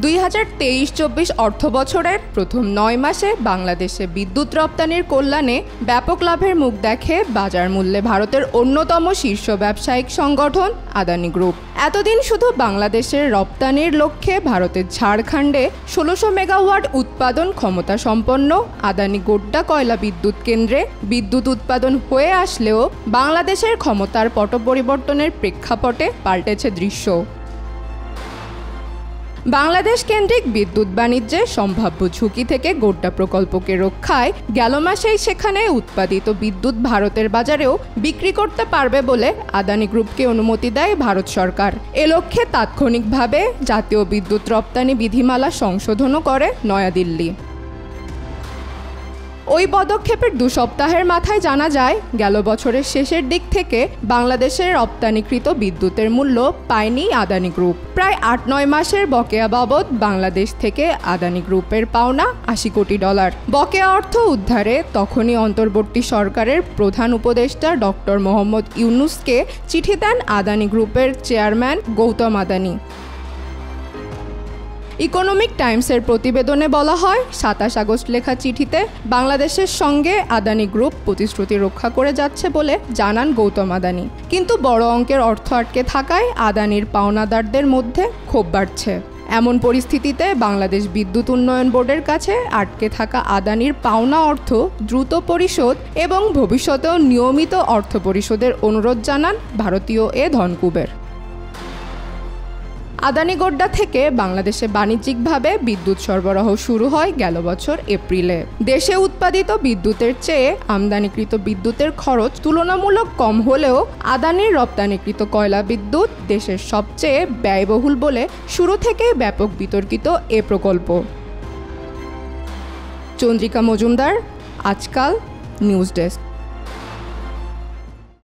2023-24 অর্থবছরের প্রথম 9 মাসে বাংলাদেশে বিদ্যুৎ রপ্তানির কল্যাণে ব্যাপক লাভের মুখ দেখে বাজার মূল্যে ভারতের অন্যতম শীর্ষ ব্যবসায়িক সংগঠন আদানি গ্রুপ। এতদিন শুধু বাংলাদেশের রপ্তানির লক্ষ্যে ভারতের ঝাড়খণ্ডে 1600 মেগাওয়াট উৎপাদন ক্ষমতা সম্পন্ন আদানি গোড্ডা কয়লা বিদ্যুৎ কেন্দ্রে বিদ্যুৎ উৎপাদন হয়ে আসলেও বাংলাদেশের ক্ষমতার পট পরিবর্তনের প্রেক্ষাপটে পাল্টেছে দৃশ্য। বাংলাদেশ কেন্দ্রিক বিদ্যুৎ বাণিজ্যে সম্ভাব্য ঝুঁকি থেকে গোড্ডা প্রকল্পকে রক্ষায় গেল মাসেই সেখানে উৎপাদিত বিদ্যুৎ ভারতের বাজারেও বিক্রি করতে পারবে বলে আদানি গ্রুপকে অনুমতি দেয় ভারত সরকার। এ লক্ষ্যে তাৎক্ষণিকভাবে জাতীয় বিদ্যুৎ রপ্তানি বিধিমালা সংশোধনও করে নয়াদিল্লি। ওই পদক্ষেপের 2 সপ্তাহের মাথায় জানা যায় গেল বছরের শেষের দিক থেকে বাংলাদেশের রপ্তানিকৃত বিদ্যুতের মূল্য পায়নি আদানি গ্রুপ। প্রায় 8-9 মাসের বকেয়া বাবদ বাংলাদেশ থেকে আদানি গ্রুপের পাওনা $80 কোটি। বকেয়া অর্থ উদ্ধারে তখনই অন্তর্বর্তী সরকারের প্রধান উপদেষ্টা ডক্টর মোহাম্মদ ইউনূসকে চিঠি দেন আদানি গ্রুপের চেয়ারম্যান গৌতম আদানি। ইকোনমিক টাইমসের প্রতিবেদনে বলা হয় 27 আগস্ট লেখা চিঠিতে বাংলাদেশের সঙ্গে আদানি গ্রুপ প্রতিশ্রুতি রক্ষা করে যাচ্ছে বলে জানান গৌতম আদানি। কিন্তু বড় অঙ্কের অর্থ আটকে থাকায় আদানির পাওনাদারদের মধ্যে ক্ষোভ বাড়ছে। এমন পরিস্থিতিতে বাংলাদেশ বিদ্যুৎ উন্নয়ন বোর্ডের কাছে আটকে থাকা আদানির পাওনা অর্থ দ্রুত পরিশোধ এবং ভবিষ্যতেও নিয়মিত অর্থ পরিশোধের অনুরোধ জানান ভারতীয় এ ধনকুবের। আদানি গোড্ডা থেকে বাংলাদেশে বাণিজ্যিকভাবে বিদ্যুৎ সরবরাহ শুরু হয় গেল বছর এপ্রিলে। দেশে উৎপাদিত বিদ্যুতের চেয়ে আমদানিকৃত বিদ্যুতের খরচ তুলনামূলক কম হলেও আদানির রপ্তানিকৃত কয়লা বিদ্যুৎ দেশের সবচেয়ে ব্যয়বহুল বলে শুরু থেকেই ব্যাপক বিতর্কিত এ প্রকল্প। চন্দ্রিকা মজুমদার, আজকাল, নিউজ ডেস্ক।